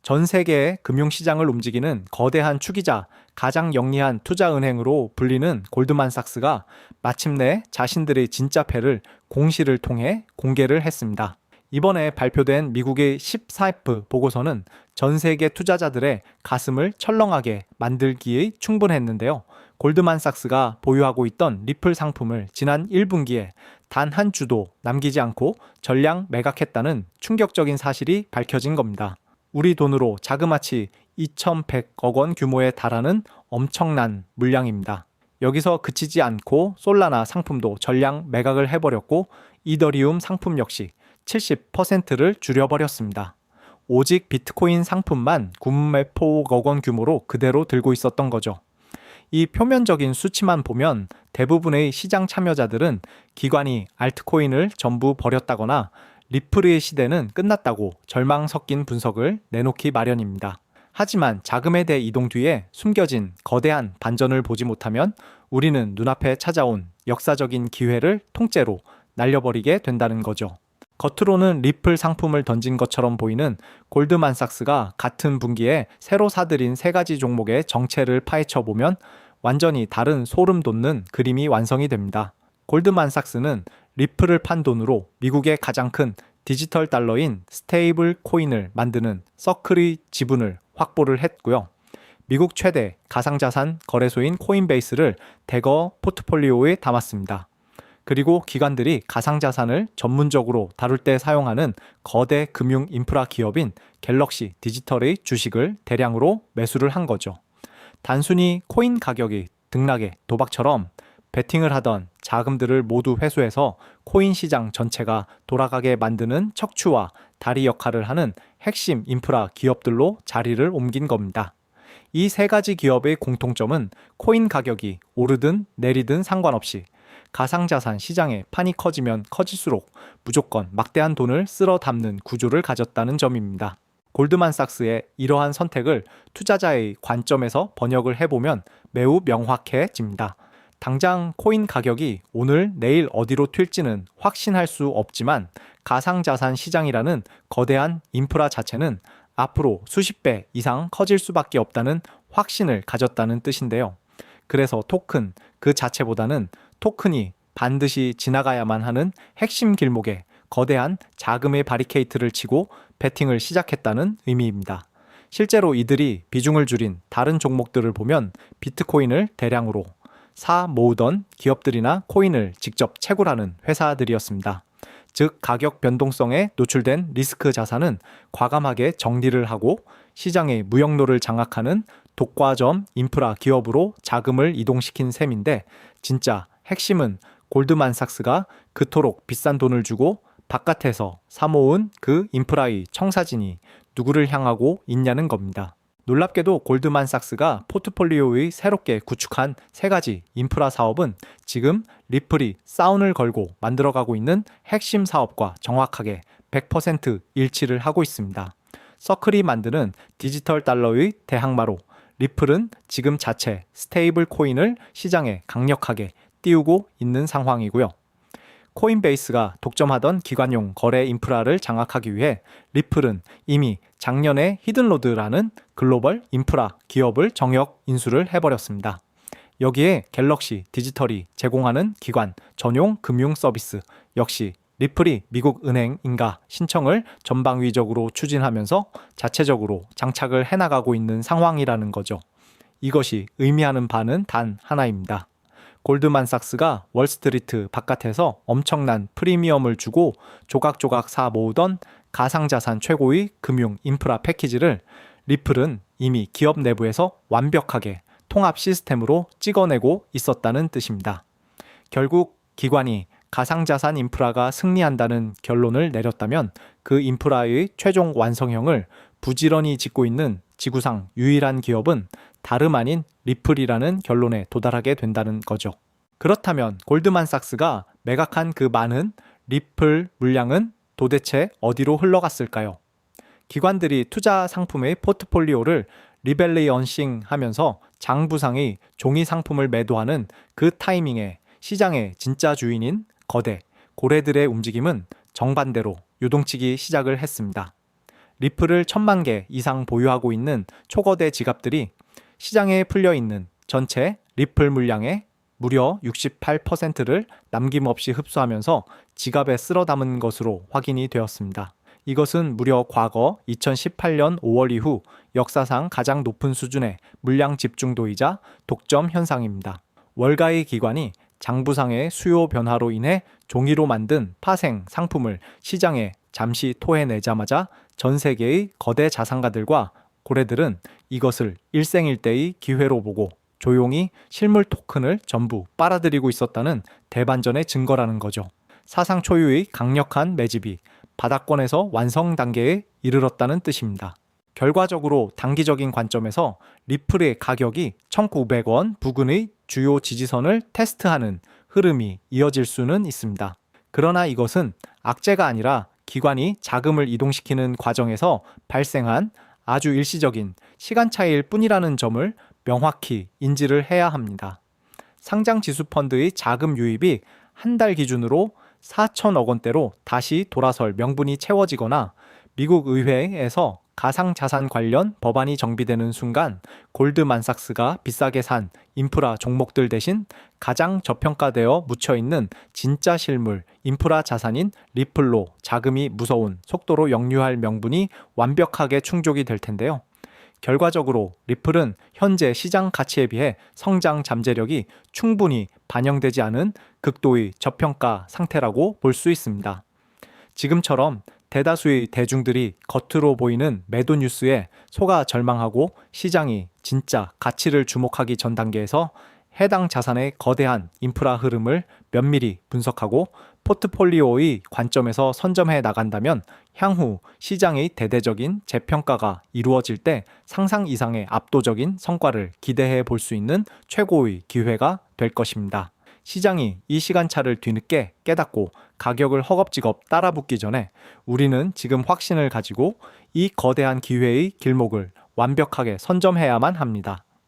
전 세계의 금융시장을 움직이는 거대한 축이자 가장 영리한 투자은행으로 불리는 골드만삭스가 마침내 자신들의 진짜 패를 공시를 통해 공개를 했습니다. 이번에 발표된 미국의 14F 보고서는 전 세계 투자자들의 가슴을 철렁하게 만들기에 충분했는데요. 골드만삭스가 보유하고 있던 리플 상품을 지난 1분기에 단 한 주도 남기지 않고 전량 매각했다는 충격적인 사실이 밝혀진 겁니다. 우리 돈으로 자그마치 2,100억 원 규모에 달하는 엄청난 물량입니다. 여기서 그치지 않고 솔라나 상품도 전량 매각을 해버렸고 이더리움 상품 역시 70%를 줄여버렸습니다. 오직 비트코인 상품만 구매포억 원 규모로 그대로 들고 있었던 거죠. 이 표면적인 수치만 보면 대부분의 시장 참여자들은 기관이 알트코인을 전부 버렸다거나 리플의 시대는 끝났다고 절망 섞인 분석을 내놓기 마련입니다. 하지만 자금의 대이동 뒤에 숨겨진 거대한 반전을 보지 못하면 우리는 눈앞에 찾아온 역사적인 기회를 통째로 날려버리게 된다는 거죠. 겉으로는 리플 상품을 던진 것처럼 보이는 골드만삭스가 같은 분기에 새로 사들인 세 가지 종목의 정체를 파헤쳐 보면 완전히 다른 소름 돋는 그림이 완성이 됩니다. 골드만삭스는 리플을 판 돈으로 미국의 가장 큰 디지털 달러인 스테이블 코인을 만드는 서클의 지분을 확보를 했고요. 미국 최대 가상자산 거래소인 코인베이스를 대거 포트폴리오에 담았습니다. 그리고 기관들이 가상자산을 전문적으로 다룰 때 사용하는 거대 금융 인프라 기업인 갤럭시 디지털의 주식을 대량으로 매수를 한 거죠. 단순히 코인 가격이 등락의 도박처럼 베팅을 하던 자금들을 모두 회수해서 코인 시장 전체가 돌아가게 만드는 척추와 다리 역할을 하는 핵심 인프라 기업들로 자리를 옮긴 겁니다. 이 세 가지 기업의 공통점은 코인 가격이 오르든 내리든 상관없이 가상자산 시장의 판이 커지면 커질수록 무조건 막대한 돈을 쓸어 담는 구조를 가졌다는 점입니다. 골드만삭스의 이러한 선택을 투자자의 관점에서 번역을 해보면 매우 명확해집니다. 당장 코인 가격이 오늘 내일 어디로 튈지는 확신할 수 없지만 가상자산 시장이라는 거대한 인프라 자체는 앞으로 수십 배 이상 커질 수밖에 없다는 확신을 가졌다는 뜻인데요. 그래서 토큰 그 자체보다는 토큰이 반드시 지나가야만 하는 핵심 길목에 거대한 자금의 바리케이트를 치고 베팅을 시작했다는 의미입니다. 실제로 이들이 비중을 줄인 다른 종목들을 보면 비트코인을 대량으로 사 모으던 기업들이나 코인을 직접 채굴하는 회사들이었습니다. 즉 가격 변동성에 노출된 리스크 자산은 과감하게 정리를 하고 시장의 무역로를 장악하는 독과점 인프라 기업으로 자금을 이동시킨 셈인데 진짜 핵심은 골드만삭스가 그토록 비싼 돈을 주고 바깥에서 사모은 그 인프라의 청사진이 누구를 향하고 있냐는 겁니다. 놀랍게도 골드만삭스가 포트폴리오의 새롭게 구축한 세 가지 인프라 사업은 지금 리플이 사운을 걸고 만들어가고 있는 핵심 사업과 정확하게 100% 일치를 하고 있습니다. 서클이 만드는 디지털 달러의 대항마로 리플은 지금 자체 스테이블 코인을 시장에 강력하게 띄우고 있는 상황이고요. 코인베이스가 독점하던 기관용 거래 인프라를 장악하기 위해 리플은 이미 작년에 히든로드라는 글로벌 인프라 기업을 정역 인수를 해버렸습니다. 여기에 갤럭시 디지털이 제공하는 기관 전용 금융 서비스 역시 리플이 미국 은행인가 신청을 전방위적으로 추진하면서 자체적으로 장착을 해나가고 있는 상황이라는 거죠. 이것이 의미하는 바는 단 하나입니다. 골드만삭스가 월스트리트 바깥에서 엄청난 프리미엄을 주고 조각조각 사 모으던 가상자산 최고의 금융 인프라 패키지를 리플은 이미 기업 내부에서 완벽하게 통합 시스템으로 찍어내고 있었다는 뜻입니다. 결국 기관이 가상자산 인프라가 승리한다는 결론을 내렸다면 그 인프라의 최종 완성형을 부지런히 짓고 있는 지구상 유일한 기업은 다름 아닌 리플이라는 결론에 도달하게 된다는 거죠. 그렇다면 골드만삭스가 매각한 그 많은 리플 물량은 도대체 어디로 흘러갔을까요? 기관들이 투자 상품의 포트폴리오를 리밸런싱 하면서 장부상의 종이 상품을 매도하는 그 타이밍에 시장의 진짜 주인인 거대 고래들의 움직임은 정반대로 요동치기 시작을 했습니다. 리플을 1,000만 개 이상 보유하고 있는 초거대 지갑들이 시장에 풀려 있는 전체 리플 물량의 무려 68%를 남김없이 흡수하면서 지갑에 쓸어 담은 것으로 확인이 되었습니다. 이것은 무려 과거 2018년 5월 이후 역사상 가장 높은 수준의 물량 집중도이자 독점 현상입니다. 월가의 기관이 장부상의 수요 변화로 인해 종이로 만든 파생 상품을 시장에 잠시 토해내자마자 전 세계의 거대 자산가들과 고래들은 이것을 일생일대의 기회로 보고 조용히 실물 토큰을 전부 빨아들이고 있었다는 대반전의 증거라는 거죠. 사상 초유의 강력한 매집이 바닥권에서 완성 단계에 이르렀다는 뜻입니다. 결과적으로 단기적인 관점에서 리플의 가격이 1,900원 부근의 주요 지지선을 테스트하는 흐름이 이어질 수는 있습니다. 그러나 이것은 악재가 아니라 기관이 자금을 이동시키는 과정에서 발생한 아주 일시적인 시간 차이일 뿐이라는 점을 명확히 인지를 해야 합니다. 상장 지수 펀드의 자금 유입이 한 달 기준으로 4천억 원대로 다시 돌아설 명분이 채워지거나 미국 의회에서 가상자산 관련 법안이 정비되는 순간 골드만삭스가 비싸게 산 인프라 종목들 대신 가장 저평가되어 묻혀있는 진짜 실물 인프라 자산인 리플로 자금이 무서운 속도로 역류할 명분이 완벽하게 충족이 될 텐데요. 결과적으로 리플은 현재 시장 가치에 비해 성장 잠재력이 충분히 반영되지 않은 극도의 저평가 상태라고 볼 수 있습니다. 지금처럼 대다수의 대중들이 겉으로 보이는 매도 뉴스에 속아 절망하고 시장이 진짜 가치를 주목하기 전 단계에서 해당 자산의 거대한 인프라 흐름을 면밀히 분석하고 포트폴리오의 관점에서 선점해 나간다면 향후 시장의 대대적인 재평가가 이루어질 때 상상 이상의 압도적인 성과를 기대해 볼 수 있는 최고의 기회가 될 것입니다. 시장이 이 시간차를 뒤늦게 깨닫고 가격을 허겁지겁 따라붙기 전에 우리는 지금 확신을 가지고 이 거대한 기회의 길목을 완벽하게 선점해야만 합니다.